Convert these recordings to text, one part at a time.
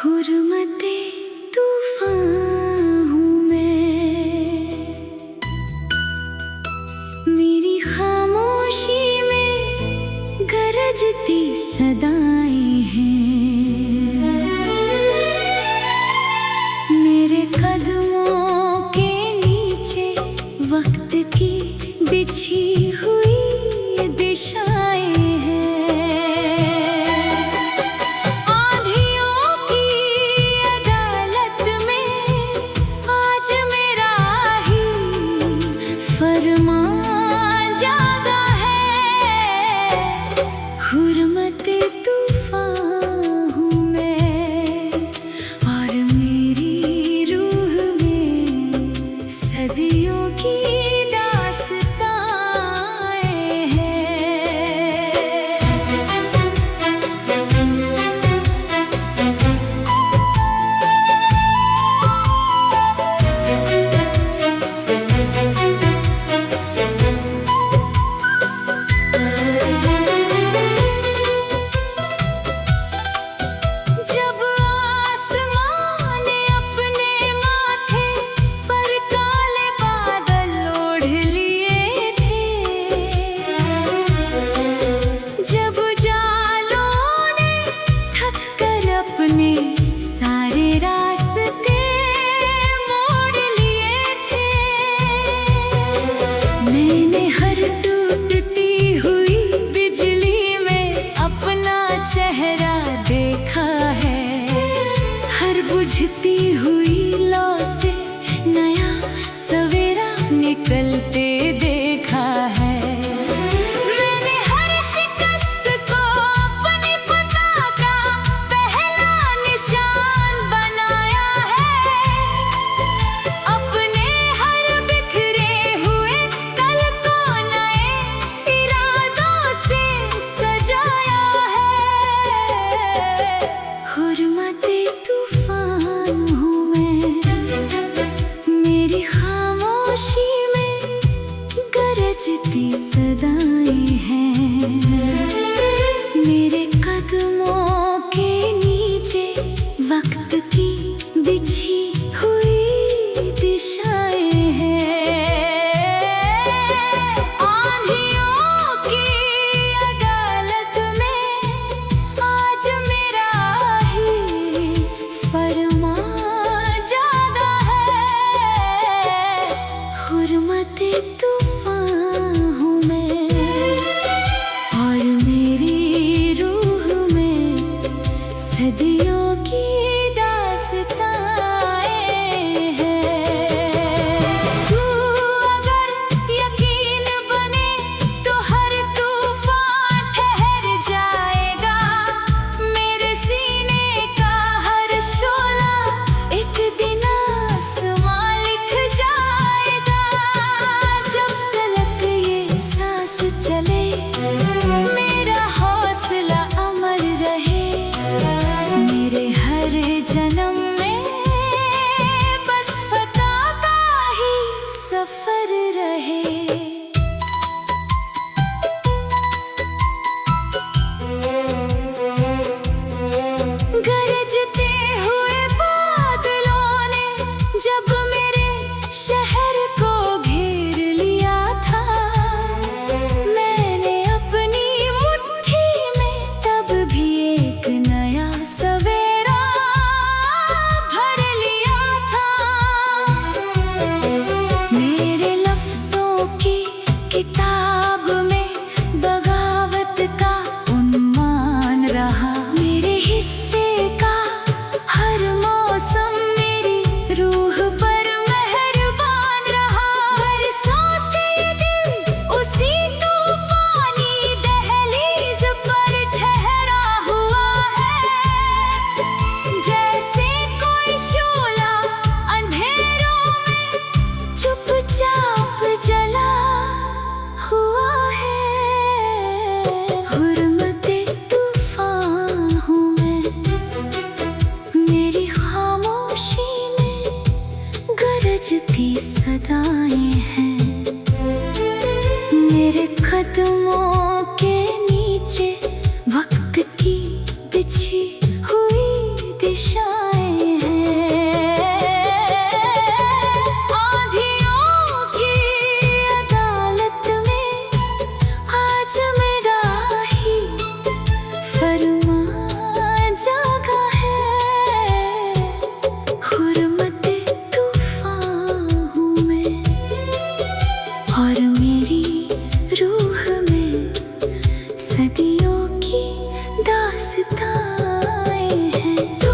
हुर्मते तूफान हूँ मैं, मेरी खामोशी में गरजती सदाएं हैं। मेरे कदमों के नीचे वक्त की बिछी हुई दिशाएं हैं। हुर्मते तूफान हूँ मैं और मेरी रूह में सदियों की दास्ताएं हैं। सारे रास्ते मोड़ लिए थे, मैंने हर टूटती हुई बिजली में अपना चेहरा देखा है, हर बुझती हुई लौ से नया सवेरा निकलते देखा है। हुर्मते तूफान हूँ मैं, मेरी खामोशी में गरजती सदाएं हैं। मेरे कदमों के नीचे वक्त की बिछी हुई दिशाएं हैं। आंधियों की अदालत में आज मेरा हुर्मते तूफान हूँ मैं और मेरी रूह में रास्ताएं हैं। तू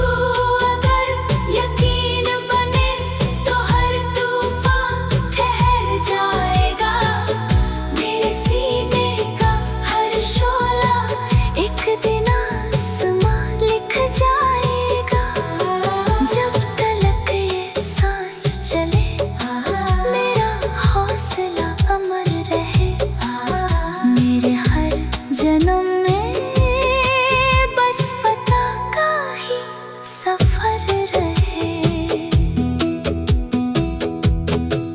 अगर यकीन बने तो हर तूफान ठहर जाएगा। मेरे सीने का हर शोला एक दिन आसमां लिख जाएगा। जब तलक ये सांस चले मेरा हौसला अमर रहे। मेरे हर जन्म में बस फतह का ही सफर रहे।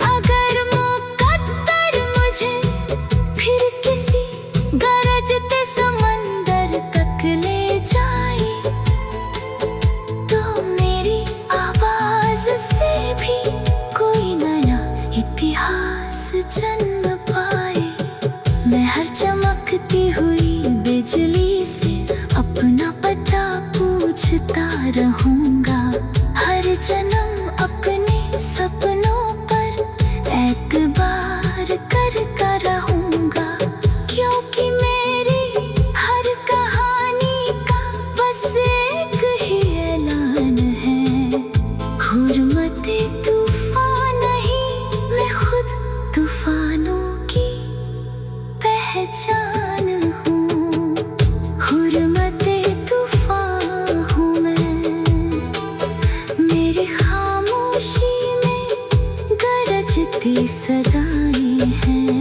अगर मुकद्दर मुझे फिर किसी गरजते समंदर तक ले जाए तो मेरी आवाज से भी कोई नया इतिहास जन्म पाए। मैं हर चमकती हुई बिजली से अपना पता पूछता रहूंगा। हर जन्म अपने सपनों पर एतबार करता रहूंगा। क्योंकि मेरी हर कहानी का बस एक ही ऐलान है। हुर्मते तूफान नहीं, मैं खुद तूफानों की पहचान हूँ। हुर्मते तूफान हूँ मैं। मेरी खामोशी में गरजती सदाएं हैं।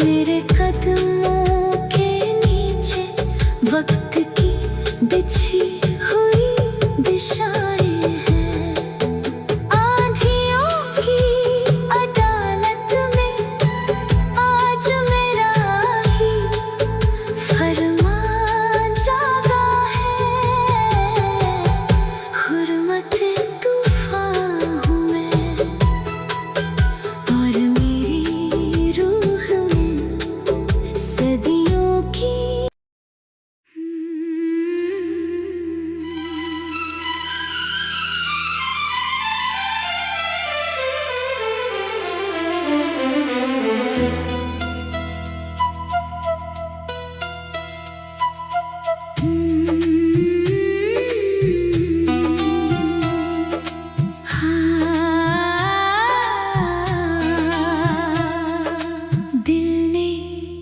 मेरे कदमों के नीचे वक्त की बिछी हुई दिशाएं हैं। आंधियों की अदालत में आज मेरा ही फरमान जागा है। हुर्मते तूफान हूँ मैं और मेरी रूह में सदियों की दिल ने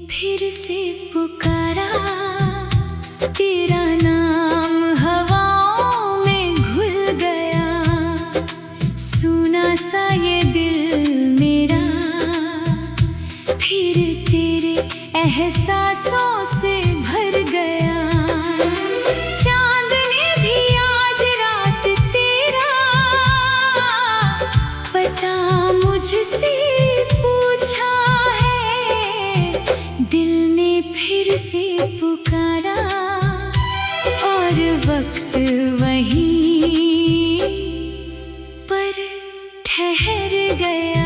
फिर से पुकारा तेरा नाम हवाओं में घुल गया। सुना सा ये दिल मेरा फिर तेरे एहसासों से भर गया। चांदने भी आज रात तेरा पता मुझसे पूछा है। दिल ने फिर से पुकारा और वक्त वहीं पर ठहर गया।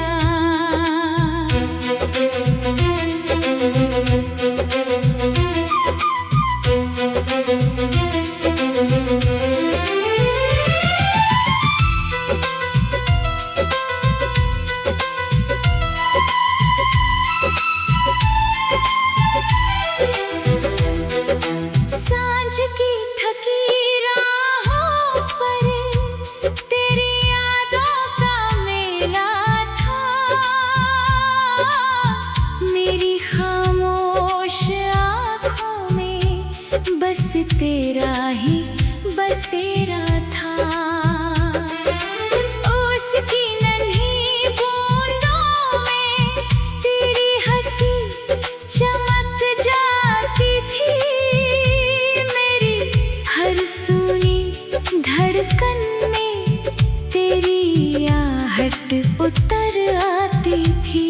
सांझ की थकी राहों पर तेरी यादों का मेला था। मेरी खामोश आँखों में बस तेरा ही बसेरा था। उसकी नन्ही बूंदों में तेरी हंसी चमक जाती थी। मेरी हर सुनी धड़कन में तेरी आहट उतर आती थी।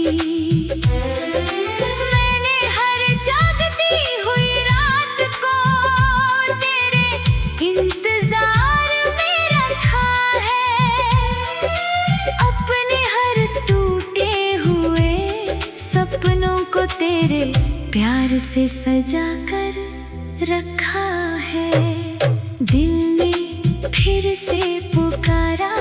मैंने हर जागती हुई रात को तेरे इंतजार में रखा है। अपने हर टूटे हुए सपनों को तेरे प्यार से सजा कर रखा है। दिल ने फिर से पुकारा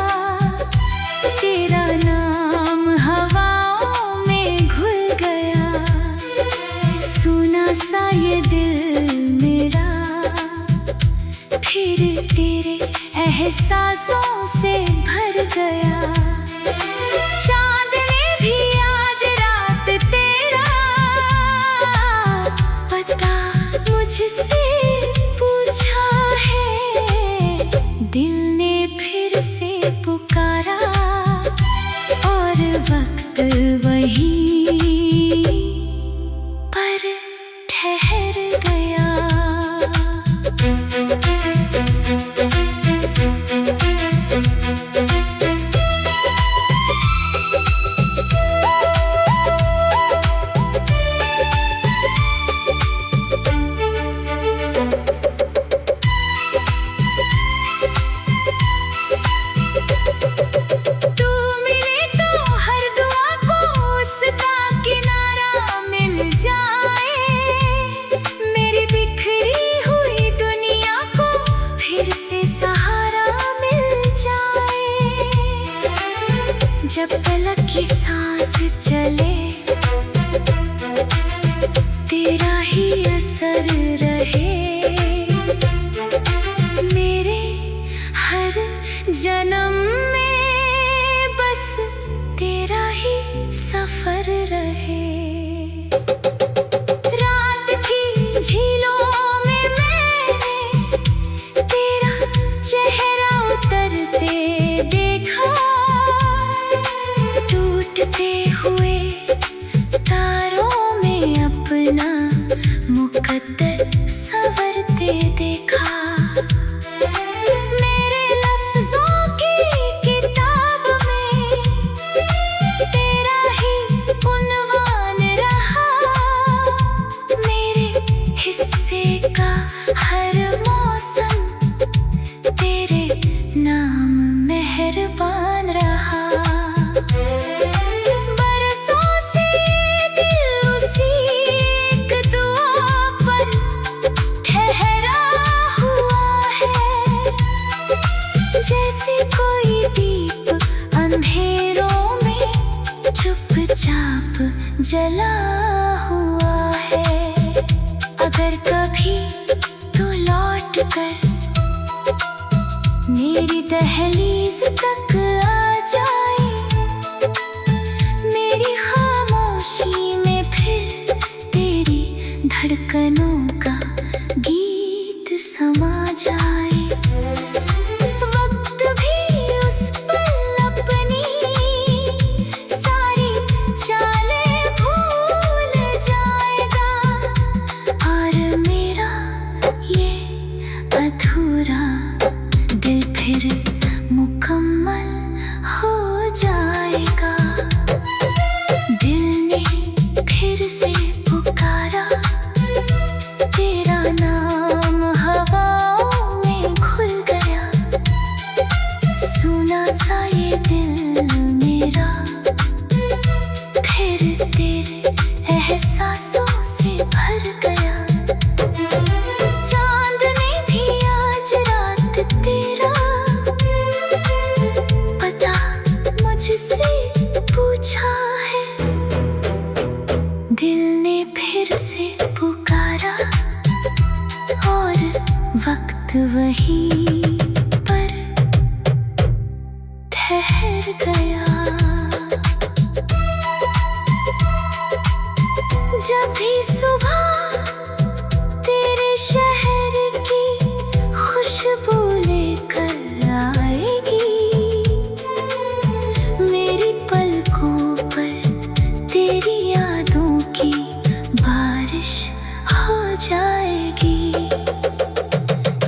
तेरा नाम हवाओं में घुल गया। सुना सा ये दिल मेरा एहसासों से भर गया। चांद ने भी आज रात तेरा पता मुझसे पूछा है। दिल ने फिर से पुकारा और वक्त वहीं पर ठहर गया। जब पलक की सांस चले तेरा ही असर रहे। मेरे हर जन्म में बस तेरा ही सफर रहे। रात की झीलों में मैंने तेरा चेहरा उतरते देखा। टूटते हुए तारों में अपना मुकद्दर संवरते देखा। मेरे लफ्जों की किताब में तेरा ही उन्वान रहा। मेरे हिस्से का हर मौसम तेरे नाम मेहरबान रहा। जैसे कोई दीप अंधेरों में चुपचाप जला हुआ है। अगर कभी तू लौट कर मेरी दहलीज तक आ जाए, मेरी खामोशी में फिर तेरी धड़कनों का गीत समा जाए। दिल फिर मुकम्मल हो जाएगा। दिल ने फिर से पुकारा तेरा नाम हवाओं में घुल गया। सुना सा ये दिल मेरा फिर तेरे एहसासों से भर गया। पूछा है दिल ने फिर से पुकारा और वक्त वहीं पर ठहर गया। जब भी सुबह तेरे शहर की खुशबू लेकर आएगी, मेरी पलकों पर तेरी यादों की बारिश हो जाएगी।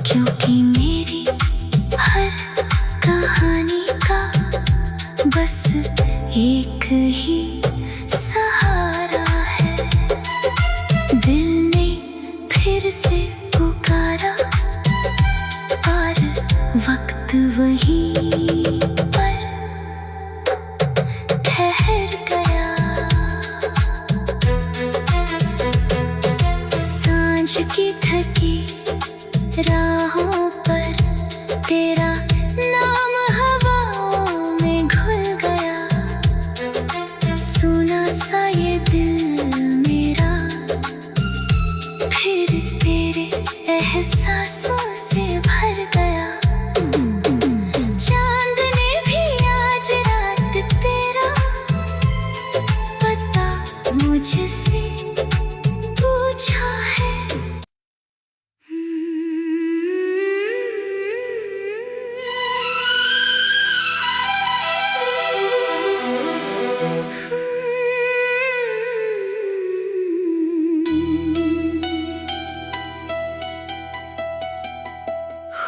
क्योंकि मेरी हर कहानी का बस एक ही सहारा है। दिल ने फिर से पुकारा और वक्त वहीं पर ठहर गया। सांझ की थकी राहों पर तेरा नाम हवाओं में घुल गया। सुना सा ये दिल मेरा फिर तेरे एहसासों से भर गया।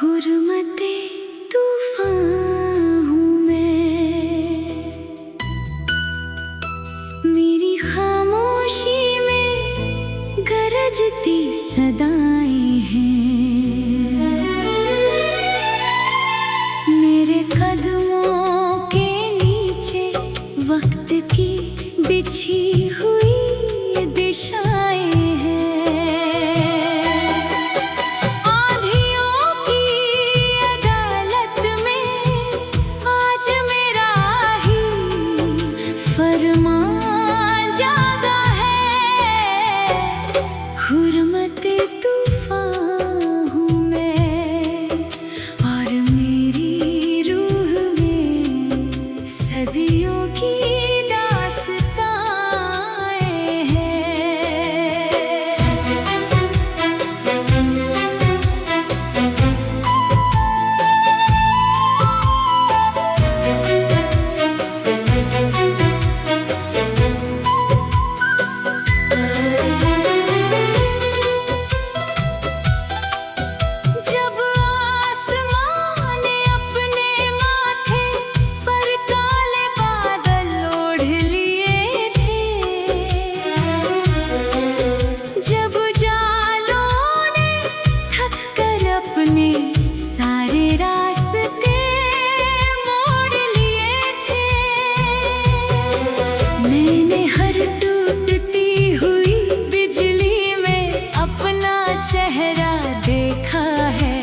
हुर्मते तूफान हूँ मैं, मेरी खामोशी में गरजती सदाएं हैं। मेरे कदमों के नीचे वक्त की बिछी हुई दिशाएं हैं। आंधियों की अदालत में आज मेरा ही फरमान जागा है। हुर्मते तूफान हूँ मैं और मेरी रूह में सदियों की सारे रास्ते मोड़ लिए थे। मैंने हर टूटती हुई बिजली में अपना चेहरा देखा है।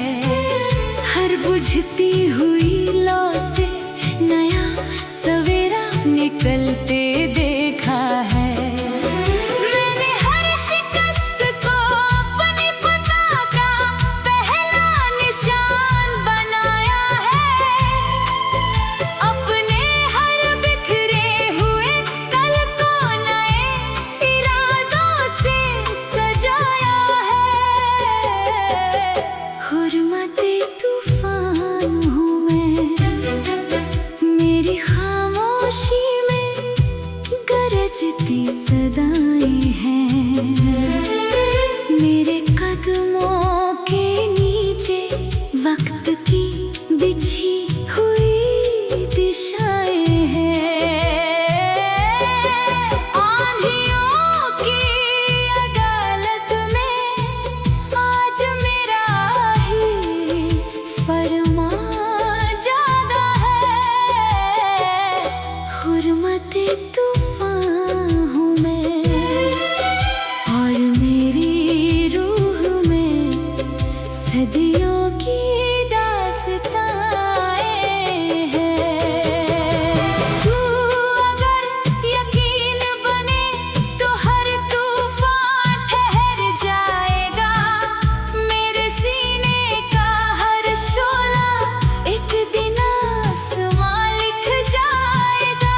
हर बुझती हुई लौ से नया सवेरा निकलते देखा है। हुर्मते तूफान हूँ मैं, मेरी खामोशी में गरजती सदाएं हैं। मेरे कदमों के नीचे वक्त की बिछी हुई दिशाएं हैं। आंधियों की अदालत में आज मेरा फरमान जागा है। हुर्मते तूफान हूँ मैं और मेरी रूह में सदियों की दास्ताएं हैं। तू अगर यकीन बने तो हर तूफान ठहर जाएगा। मेरे सीने का हर शोला एक दिन आसमां लिख जाएगा।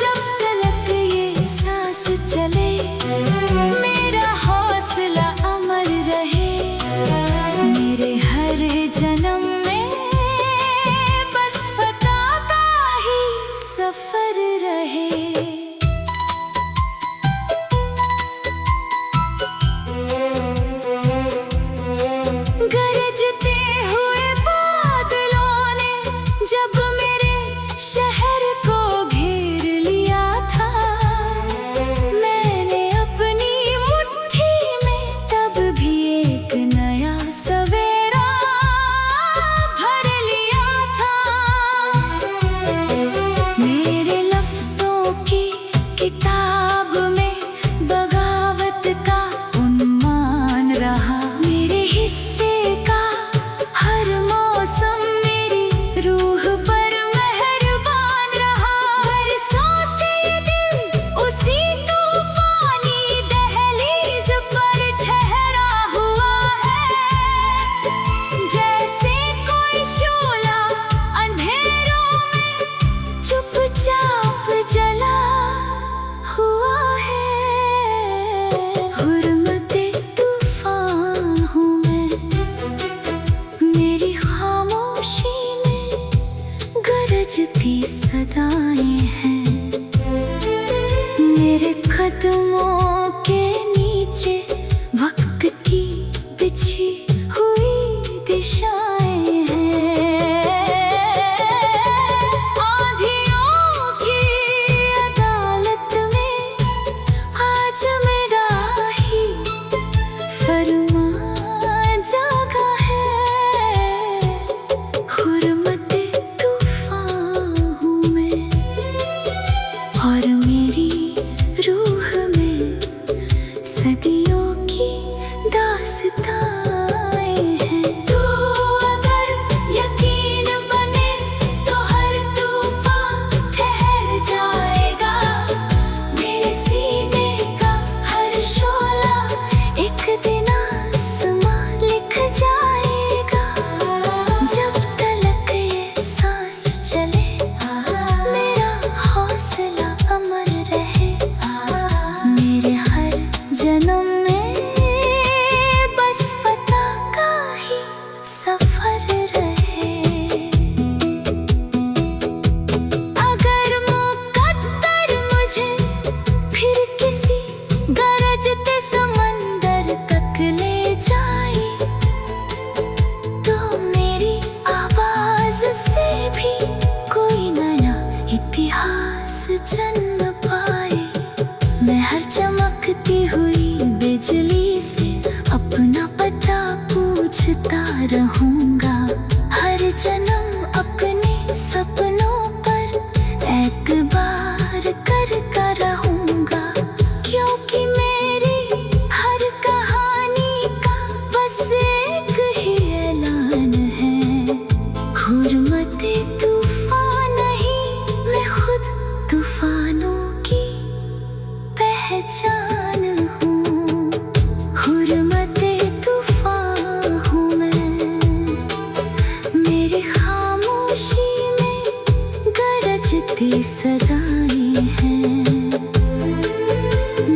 जब तलक ये सांस चले मेरा हौसला अमर रहे। मेरे हर जन्म में बस फतह का ही सफर रहे। गरजते हुए बादलों ने जब मेरे शहर को घेर लिया था। मैंने अपनी मुट्ठी में तब भी एक नया सवेरा भर लिया था। मेरे लफ्जों की किताब में बगावत का उन्मान रहा। मेरे हिस्से का हर मौसम मेरी रूह पर मेहरबान रहा। बरसों से ये दिल उसी तूफानी दहलीज पर ठहरा हुआ है। जैसे कोई शोला अंधेरों में चुपचाप जला हुआ है। हुर्मते तूफान हूँ मैं, मेरी खामोशी में गरजती सदाएं हैं। मेरे कदमों के नीचे वक्त की बिछी हुई दिशा सोचता रहूंगा हर जन्म अपने सपनों पर एतबार करता रहूंगा, क्योंकि मेरी हर कहानी का बस एक ही ऐलान है, हुर्मते तूफान नहीं, मैं खुद तूफानों की पहचान हूँ। हुर्मते तूफान हूँ मैं, मेरी खामोशी में गरजती सदाएं हैं,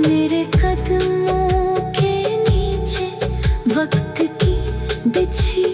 मेरे कदमों के नीचे वक्त की बिछी